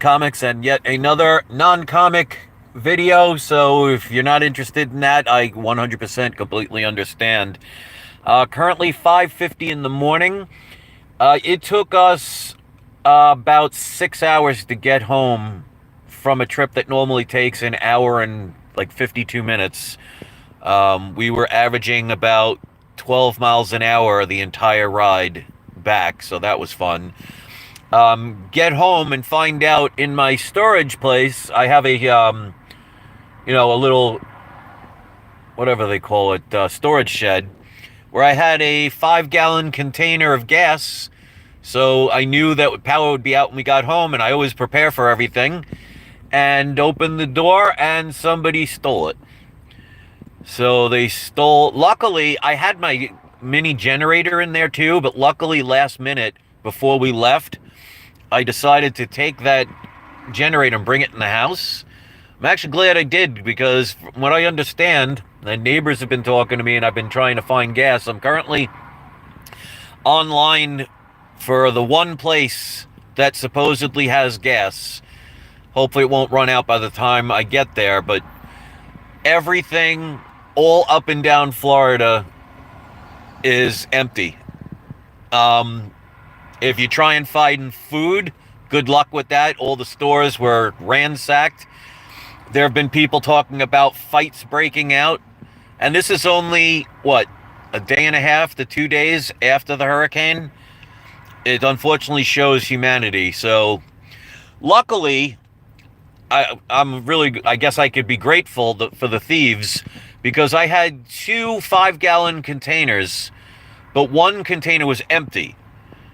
comics and yet another non-comic video. So if you're not interested in that, I 100% completely understand. Currently 5:50 in the morning. It took us about 6 hours to get home from a trip that normally takes an hour and like 52 minutes. We were averaging about 12 miles an hour the entire ride back, so that was fun. Get home and find out in my storage place, I have a little, whatever they call it, storage shed, where I had a 5-gallon container of gas. So I knew that power would be out when we got home, and I always prepare for everything. And opened the door, and somebody stole it. So they stole. Luckily, I had my mini generator in there too, but luckily, last minute before we left, I decided to take that generator and bring it in the house. I'm actually glad I did, because from what I understand, the neighbors have been talking to me and I've been trying to find gas. I'm currently online for the one place that supposedly has gas. Hopefully it won't run out by the time I get there, but everything all up and down Florida is empty. If you try and find food, good luck with that. All the stores were ransacked. There have been people talking about fights breaking out. And this is only, a day and a half to 2 days after the hurricane. It unfortunately shows humanity. So, luckily, I guess I could be grateful for the thieves, because I had 2 5-gallon containers, but one container was empty.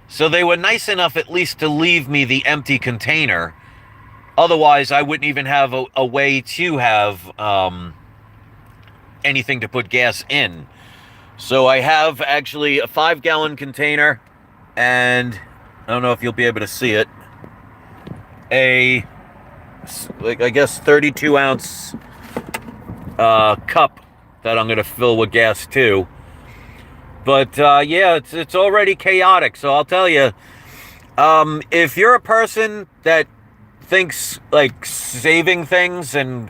So they were nice enough at least to leave me the empty container. Otherwise, I wouldn't even have a way to have anything to put gas in. So I have actually a 5-gallon container, and I don't know if you'll be able to see it, I guess 32-ounce cup that I'm going to fill with gas too. But yeah, it's already chaotic. So I'll tell you, if you're a person that thinks like saving things and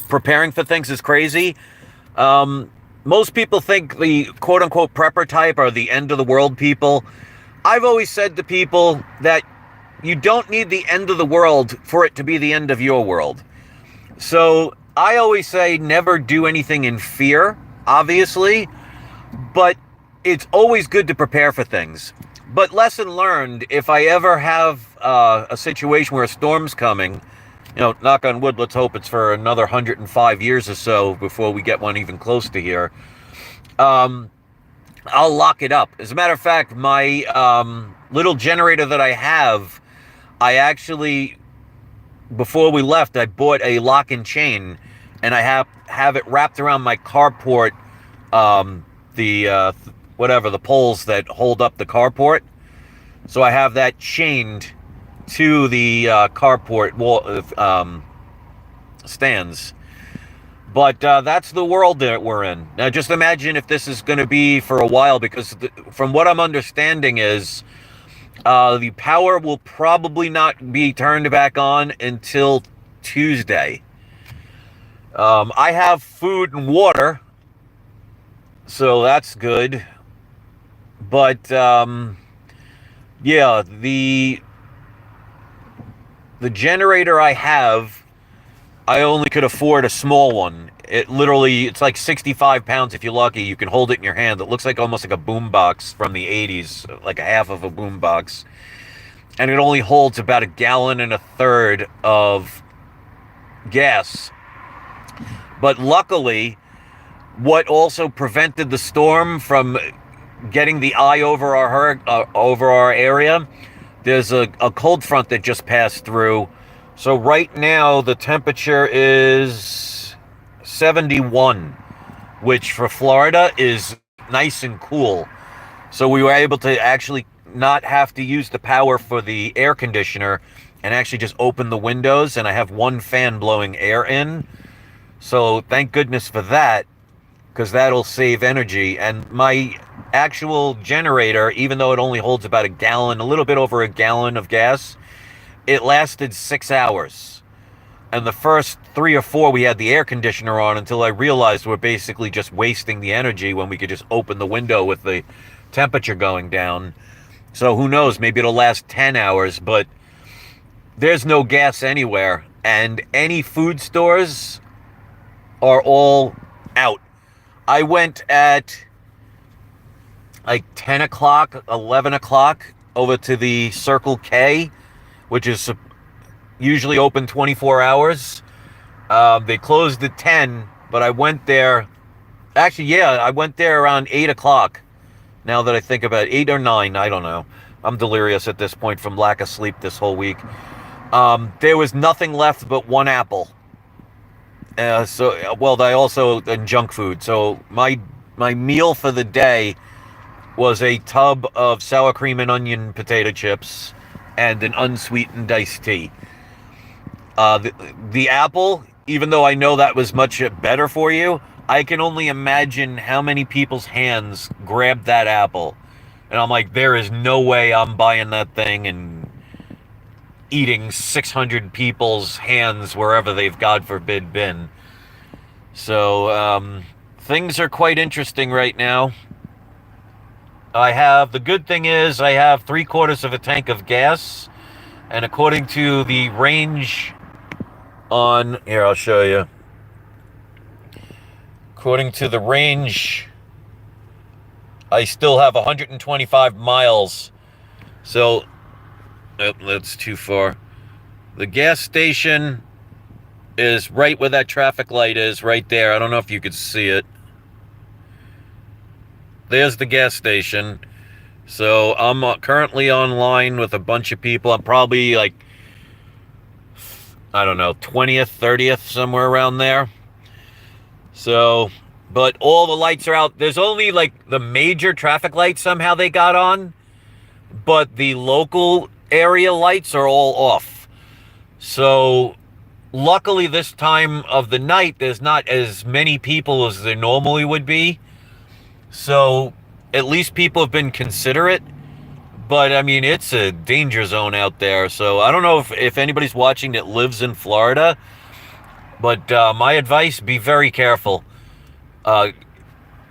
preparing for things is crazy, most people think the quote-unquote prepper type are the end of the world people. I've always said to people that you don't need the end of the world for it to be the end of your world. So I always say never do anything in fear, obviously, but it's always good to prepare for things. But lesson learned, if I ever have a situation where a storm's coming, knock on wood, let's hope it's for another 105 years or so before we get one even close to here, I'll lock it up. As a matter of fact, my little generator that I have, I actually, before we left, I bought a lock and chain, and I have it wrapped around my carport, the poles that hold up the carport. So I have that chained to the carport wall stands. But that's the world that we're in. Now just imagine if this is going to be for a while, because from what I'm understanding is the power will probably not be turned back on until Tuesday. I have food and water, so that's good. But yeah, the generator I have, I only could afford a small one. It's like 65 pounds if you're lucky. You can hold it in your hand. It looks like almost like a boombox from the 80s, like a half of a boombox. And it only holds about 1.33 gallons of gas. But luckily, what also prevented the storm from getting the eye over our area, there's a cold front that just passed through. So right now the temperature is 71, which for Florida is nice and cool. So we were able to actually not have to use the power for the air conditioner and actually just open the windows, and I have one fan blowing air in. So thank goodness for that, because that'll save energy. And my actual generator, even though it only holds about a little bit over a gallon of gas, it lasted 6 hours. And the first 3 or 4, we had the air conditioner on until I realized we're basically just wasting the energy when we could just open the window with the temperature going down. So who knows? Maybe it'll last 10 hours, but there's no gas anywhere. And any food stores are all out. I went at like 10 o'clock, 11 o'clock over to the Circle K, which is usually open 24 hours. They closed at 10, but I went there. Actually, yeah, I went there around 8 o'clock. Now that I think about it, 8 or 9, I don't know. I'm delirious at this point from lack of sleep this whole week. There was nothing left but one apple. I also and junk food. So my meal for the day was a tub of sour cream and onion potato chips and an unsweetened iced tea. The apple, even though I know that was much better for you, I can only imagine how many people's hands grabbed that apple. And I'm like, there is no way I'm buying that thing and eating 600 people's hands wherever they've, God forbid, been. So, things are quite interesting right now. The good thing is I have 3/4 of a tank of gas. And according to the range here, I'll show you. According to the range, I still have 125 miles. So, that's too far. The gas station is right where that traffic light is, right there. I don't know if you could see it. There's the gas station. So I'm currently online with a bunch of people. I'm probably like, I don't know, 20th, 30th, somewhere around there. So, but all the lights are out. There's only like the major traffic lights somehow they got on, but the local area lights are all off. So luckily this time of the night, there's not as many people as there normally would be. So at least people have been considerate. But I mean, it's a danger zone out there. So I don't know if anybody's watching that lives in Florida, but my advice, be very careful.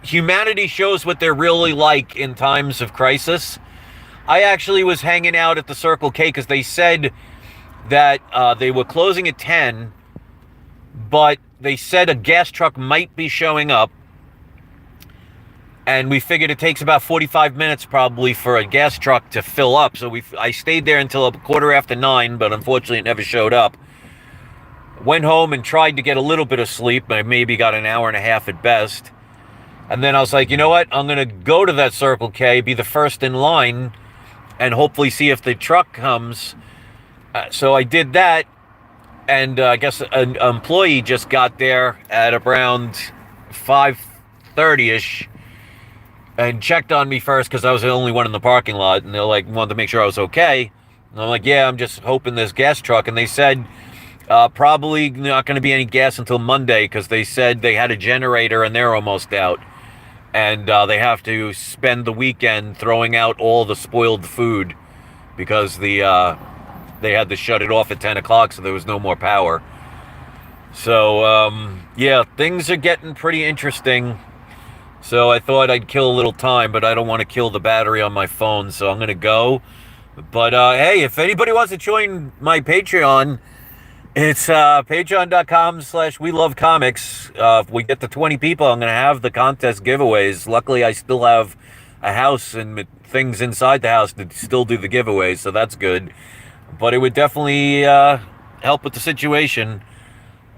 Humanity shows what they're really like in times of crisis. I actually was hanging out at the Circle K because they said that they were closing at 10, but they said a gas truck might be showing up. And we figured it takes about 45 minutes probably for a gas truck to fill up. So I stayed there until 9:15, but unfortunately it never showed up. Went home and tried to get a little bit of sleep. I maybe got an hour and a half at best. And then I was like, you know what? I'm going to go to that Circle K, be the first in line, and hopefully see if the truck comes. So I did that. And I guess an employee just got there at around 5:30-ish. And checked on me first because I was the only one in the parking lot. And they wanted to make sure I was okay. And I'm like, yeah, I'm just hoping this gas truck. And they said probably not going to be any gas until Monday because they said they had a generator and they're almost out. And they have to spend the weekend throwing out all the spoiled food because they had to shut it off at 10 o'clock so there was no more power. So, yeah, things are getting pretty interesting. So I thought I'd kill a little time, but I don't want to kill the battery on my phone, so I'm going to go. But, hey, if anybody wants to join my Patreon, it's patreon.com/WeLoveComics. If we get to 20 people, I'm going to have the contest giveaways. Luckily, I still have a house and things inside the house to still do the giveaways, so that's good. But it would definitely help with the situation.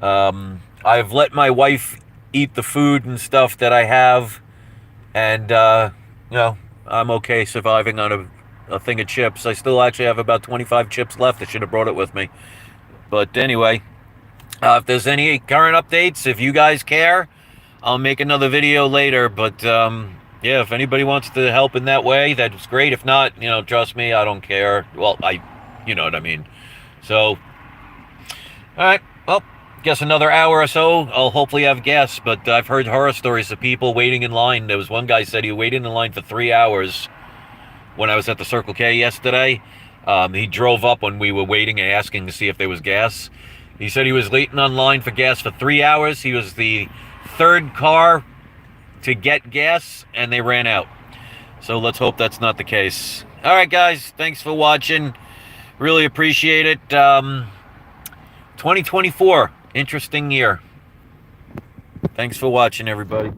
I've let my wife eat the food and stuff that I have, and I'm okay surviving on a thing of chips. I still actually have about 25 chips left. I should have brought it with me. But anyway, if there's any current updates, if you guys care, I'll make another video later. But yeah, if anybody wants to help in that way, that's great. If not, trust me, I don't care. Well, you know what I mean. So, all right, well, guess another hour or so, I'll hopefully have gas. But I've heard horror stories of people waiting in line. There was one guy said he waited in line for 3 hours when I was at the Circle K yesterday. He drove up when we were waiting and asking to see if there was gas. He said he was waiting online for gas for 3 hours. He was the third car to get gas, and they ran out. So let's hope that's not the case. All right, guys. Thanks for watching. Really appreciate it. 2024, interesting year. Thanks for watching, everybody.